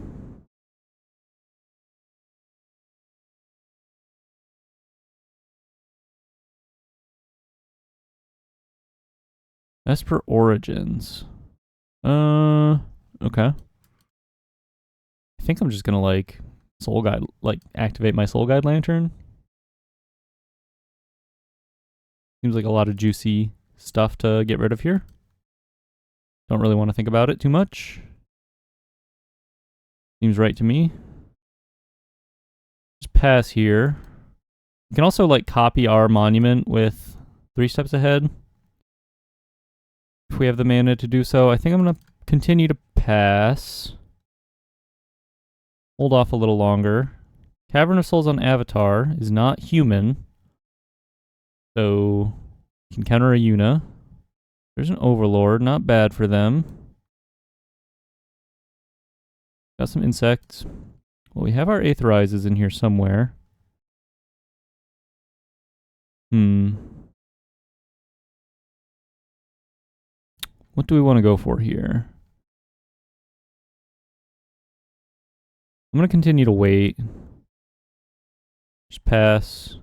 Esper Origins. Okay. I think I'm just gonna like Soul Guide, like activate my Soul Guide Lantern. Seems like a lot of juicy stuff to get rid of here. Don't really want to think about it too much. Seems right to me. Just pass here. You can also like copy our monument with 3 steps ahead. If we have the mana to do so. I think I'm going to continue to pass. Hold off a little longer. Cavern of Souls on Avatar is not human. So you can counter a Yuna. There's an Overlord, not bad for them. Got some insects. Well, we have our Aetherizes in here somewhere. What do we want to go for here? I'm going to continue to wait. Just pass.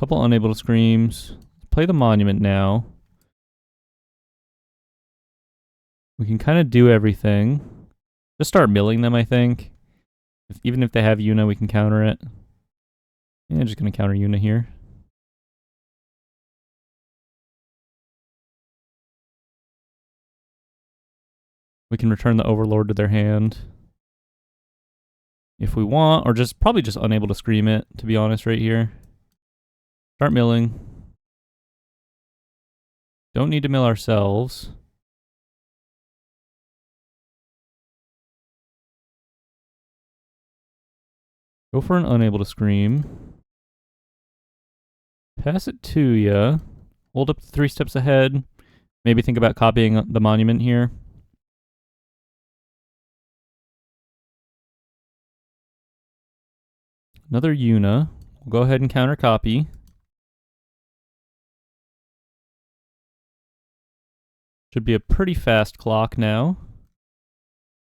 Couple unable to screams. Play the monument now. We can kind of do everything. Just start milling them, I think. Even if they have Yuna, we can counter it. Yeah, just going to counter Yuna here. We can return the Overlord to their hand if we want, or just probably just unable to scream it, to be honest, right here. Start milling. Don't need to mill ourselves. Go for an unable to scream. Pass it to ya. Hold up 3 steps ahead. Maybe think about copying the monument here. Another Yuna. We'll go ahead and counter copy. Should be a pretty fast clock now.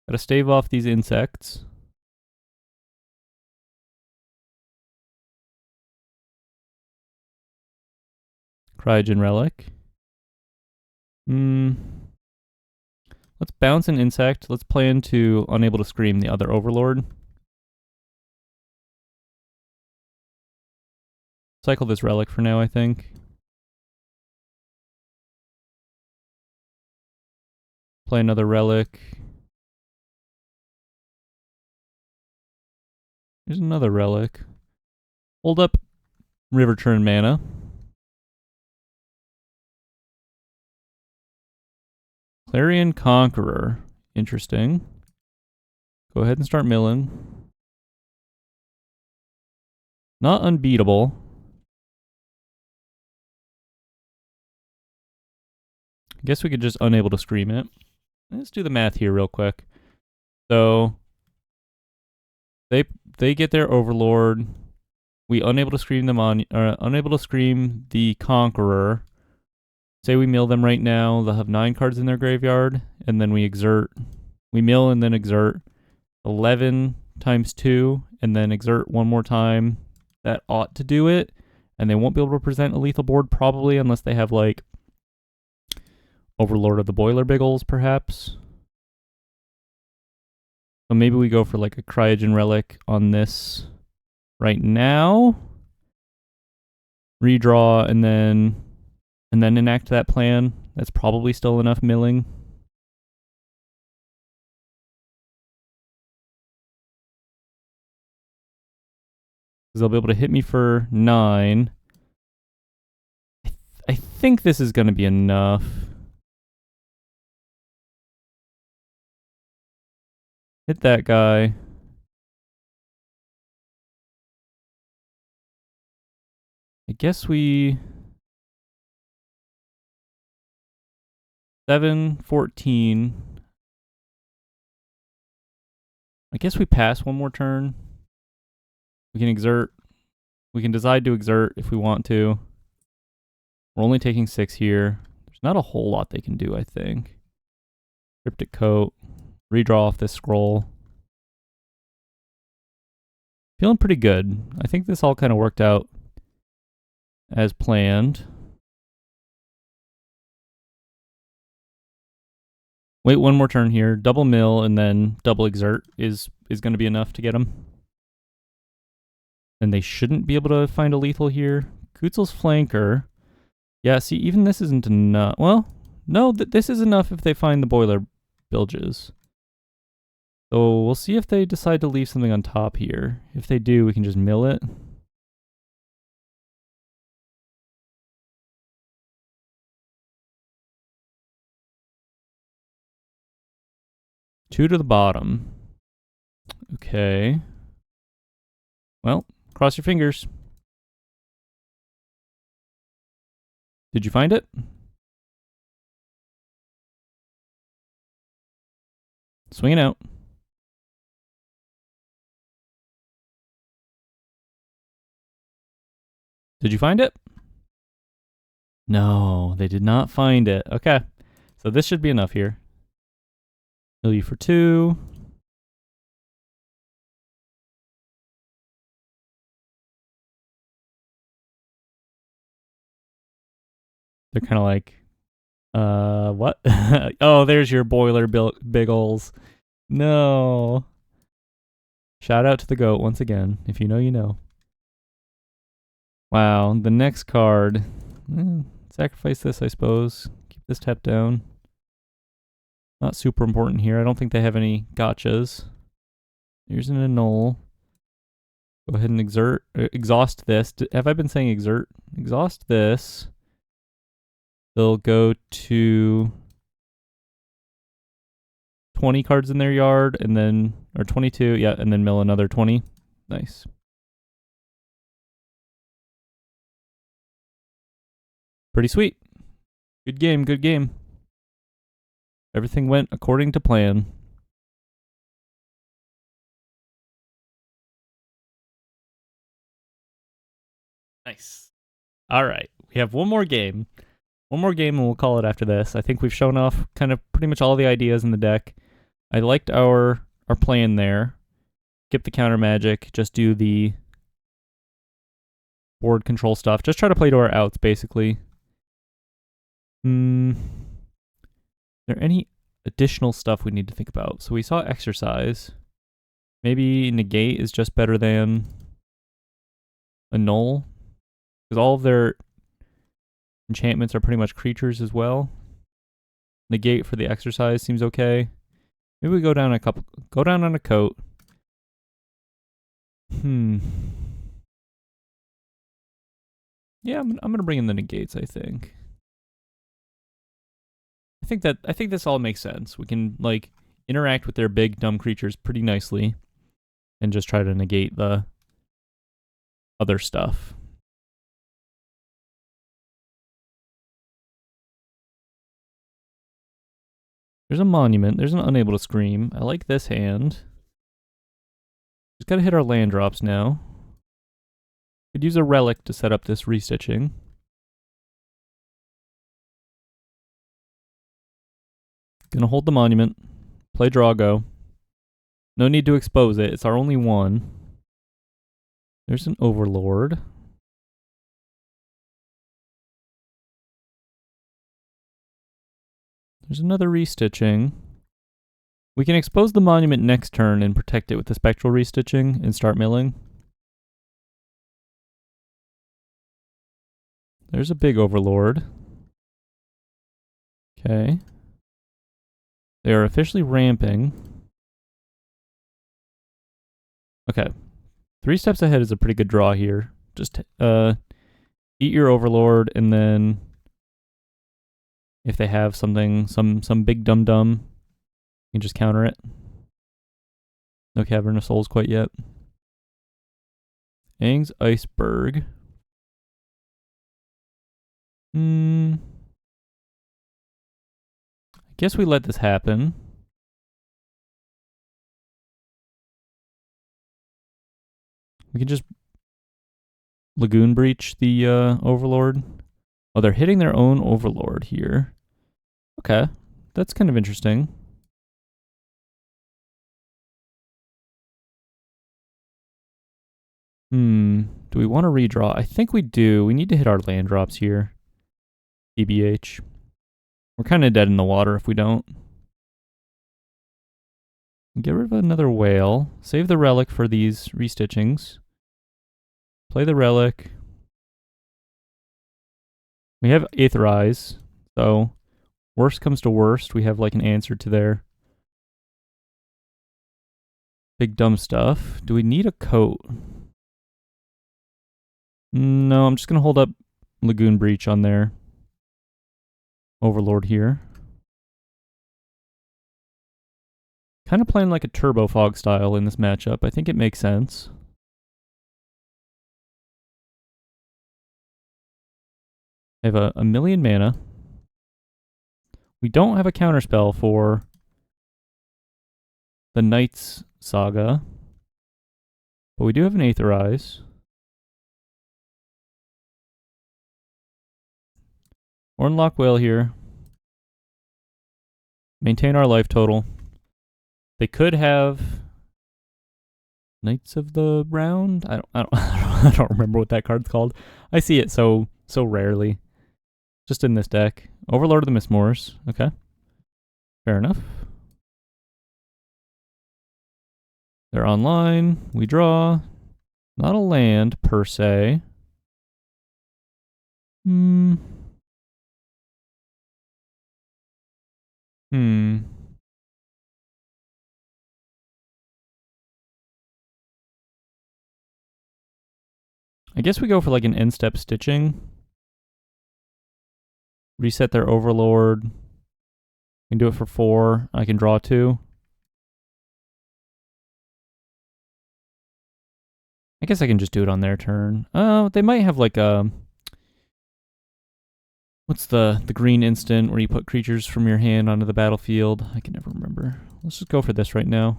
Gotta stave off these insects. Cryogen Relic. Let's bounce an insect. Let's play into unable to scream the other Overlord. Cycle this relic for now, I think. Play another relic. Here's another relic. Hold up River Churn mana. Clarion Conqueror. Interesting. Go ahead and start milling. Not unbeatable. I guess we could just unable to scream it. Let's do the math here real quick. So they get their Overlord. We unable to scream unable to scream the Conqueror. Say we mill them right now, they'll have 9 cards in their graveyard, and then we exert. We mill and then exert 11 times 2, and then exert one more time. That ought to do it, and they won't be able to present a lethal board probably unless they have like Overlord of the Boiler Biggles, perhaps. So maybe we go for like a Cryogen Relic on this right now. Redraw and then enact that plan. That's probably still enough milling. Because they'll be able to hit me for 9. I think this is going to be enough. Hit that guy. I guess we... 7, 14. I guess we pass one more turn. We can exert. We can decide to exert if we want to. We're only taking 6 here. There's not a whole lot they can do, I think. Cryptic coat. Redraw off this scroll. Feeling pretty good. I think this all kind of worked out as planned. Wait one more turn here. Double mill and then double exert is going to be enough to get him. And they shouldn't be able to find a lethal here. Kutzel's flanker. Yeah, see, even this isn't enough. Well, no, this is enough if they find the boiler bilges. So we'll see if they decide to leave something on top here. If they do, we can just mill it. Two to the bottom. Okay. Well, cross your fingers. Did you find it? Swing it out. Did you find it? No, they did not find it. Okay. So this should be enough here. Heal you for 2. They're kind of like, what? Oh, there's your boiler biggles. No. Shout out to the goat once again. If you know, you know. Wow, the next card. Sacrifice this, I suppose. Keep this tapped down. Not super important here. I don't think they have any gotchas. Here's an annul. Go ahead and exhaust this. Have I been saying exert? Exhaust this. They'll go to 20 cards in their yard, and then, or 22, yeah, and then mill another 20. Nice. Pretty sweet. Good game, good game. Everything went according to plan. Nice. All right, we have one more game. One more game and we'll call it after this. I think we've shown off kind of pretty much all the ideas in the deck. I liked our plan there. Skip the counter magic, just do the board control stuff. Just try to play to our outs, basically. Is there any additional stuff we need to think about? So we saw exercise. Maybe negate is just better than annul. Because all of their enchantments are pretty much creatures as well. Negate for the exercise seems okay. Maybe we go down on a coat. Yeah, I'm gonna bring in the negates, I think. I think this all makes sense. We can like interact with their big dumb creatures pretty nicely and just try to negate the other stuff. There's a monument. There's an unable to scream. I like this hand. Just gotta hit our land drops now. Could use a relic to set up this restitching. Gonna hold the monument. Play Drago. No need to expose it. It's our only one. There's an Overlord. There's another restitching. We can expose the monument next turn and protect it with the spectral restitching and start milling. There's a big Overlord. Okay. They are officially ramping. Okay. 3 steps ahead is a pretty good draw here. Just eat your Overlord, and then if they have something, some big dum-dum, you can just counter it. No Cavern of Souls quite yet. Aang's Iceberg. I guess we let this happen. We can just Lagoon Breach the Overlord. Oh, they're hitting their own Overlord here. Okay, that's kind of interesting. Do we want to redraw? I think we do. We need to hit our land drops here. TBH. We're kind of dead in the water if we don't. Get rid of another whale. Save the relic for these restitchings. Play the relic. We have Aetherize, so worst comes to worst, we have like an answer to their big dumb stuff. Do we need a coat? No, I'm just going to hold up Lagoon Breach on their Overlord here. Kind of playing like a Turbo Fog style in this matchup. I think it makes sense. I have a million mana. We don't have a counterspell for the Knight's Saga, but we do have an Aetherize. Ornlock Whale here. Maintain our life total. They could have Knights of the Round. I don't remember what that card's called. I see it so rarely. Just in this deck. Overlord of the Mistmoors. Okay. Fair enough. They're online. We draw. Not a land, per se. I guess we go for like an end-step stitching. Reset their Overlord. We can do it for 4. I can draw 2. I guess I can just do it on their turn. Oh, they might have like a... What's the green instant where you put creatures from your hand onto the battlefield? I can never remember. Let's just go for this right now.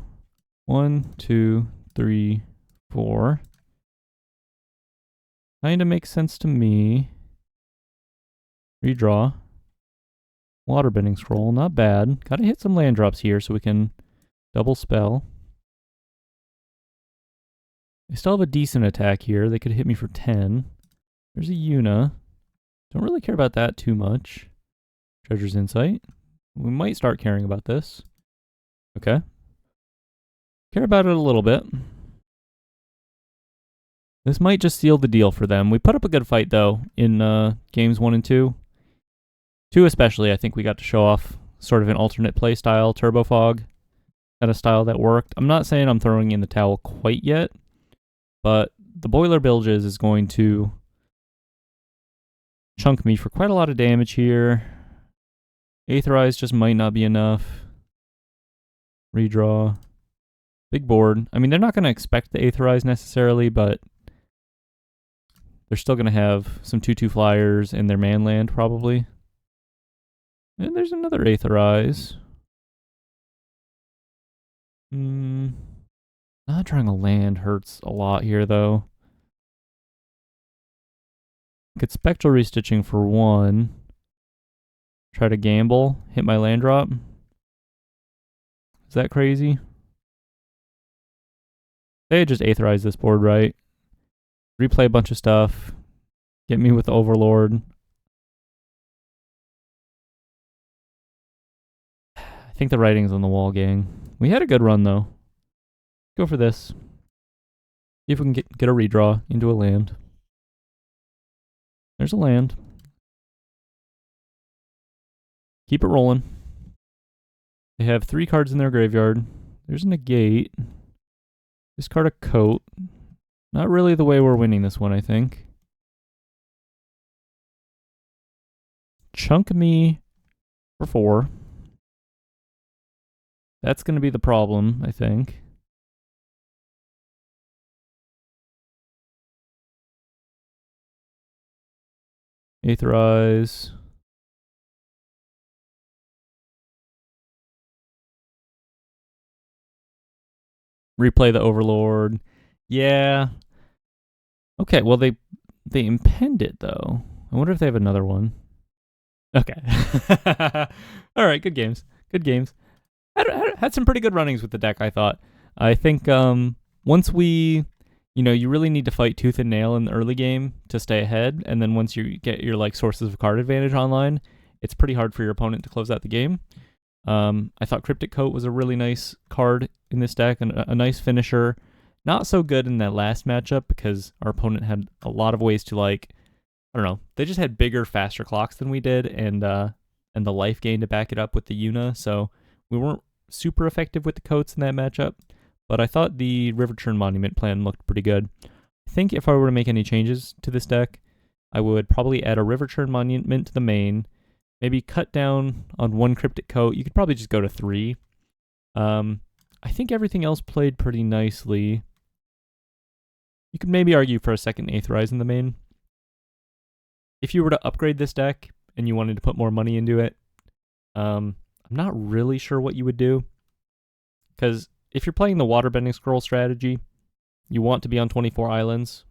1, 2, 3, 4. Kinda makes sense to me. Redraw. Waterbending Scroll, not bad. Gotta hit some land drops here so we can double spell. They still have a decent attack here. They could hit me for 10. There's a Yuna. Don't really care about that too much. Treasure's Insight. We might start caring about this. Okay. Care about it a little bit. This might just seal the deal for them. We put up a good fight, though, in games 1 and 2. 2 especially, I think we got to show off sort of an alternate play style, Turbo Fog. Had a style that worked. I'm not saying I'm throwing in the towel quite yet, but the Boiler Bilges is going to chunk me for quite a lot of damage here. Aetherize just might not be enough. Redraw. Big board. I mean, they're not going to expect the Aetherize necessarily, but they're still going to have some 2/2 flyers in their manland, probably. And there's another Aetherize. Not drawing a land hurts a lot here, though. Could Spectral Restitching for 1. Try to gamble. Hit my land drop. Is that crazy? They just Aetherize this board, right? Replay a bunch of stuff. Get me with the Overlord. I think the writing's on the wall, gang. We had a good run, though. Go for this. See if we can get a redraw into a land. There's a land. Keep it rolling. They have 3 cards in their graveyard. There's a negate. Discard a coat. Not really the way we're winning this one, I think. Chunk me for 4. That's going to be the problem, I think. Aetherize. Replay the Overlord. Yeah. Okay, well they impend it though. I wonder if they have another one. Okay. All right, good games. Good games. Had some pretty good runnings with the deck, I thought. I think once we you really need to fight tooth and nail in the early game to stay ahead, and then once you get your like sources of card advantage online, it's pretty hard for your opponent to close out the game. I thought Cryptic Coat was a really nice card in this deck, and a nice finisher. Not so good in that last matchup because our opponent had a lot of ways to like, I don't know, they just had bigger, faster clocks than we did, and the life gain to back it up with the Yuna, so we weren't super effective with the coats in that matchup. But I thought the River Churn Monument plan looked pretty good. I think if I were to make any changes to this deck, I would probably add a River Churn Monument to the main, maybe cut down on one Cryptic Coat. You could probably just go to 3. I think everything else played pretty nicely. You could maybe argue for a second Aetherize in the main. If you were to upgrade this deck and you wanted to put more money into it, I'm not really sure what you would do. Because if you're playing the Waterbending Scroll strategy, you want to be on 24 islands.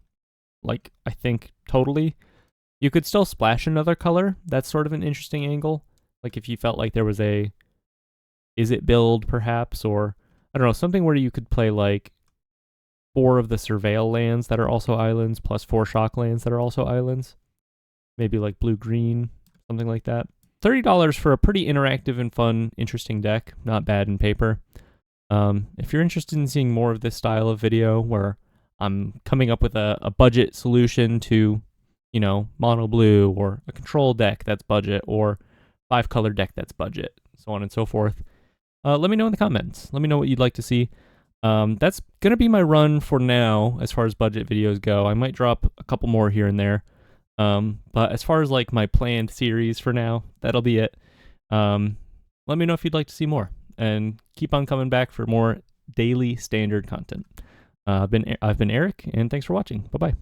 Like, I think totally. You could still splash another color. That's sort of an interesting angle. Like if you felt like there was a Is It build, perhaps, or I don't know, something where you could play like 4 of the Surveil lands that are also islands, plus 4 Shock lands that are also islands. Maybe like blue-green, something like that. $30 for a pretty interactive and fun, interesting deck. Not bad in paper. If you're interested in seeing more of this style of video where I'm coming up with a budget solution to, mono blue, or a control deck that's budget, or 5-color deck that's budget, so on and so forth, let me know in the comments. Let me know what you'd like to see. That's going to be my run for now as far as budget videos go. I might drop a couple more here and there. But as far as like my planned series for now, that'll be it. Let me know if you'd like to see more, and keep on coming back for more daily standard content. I've been Eric, and thanks for watching. Bye-bye.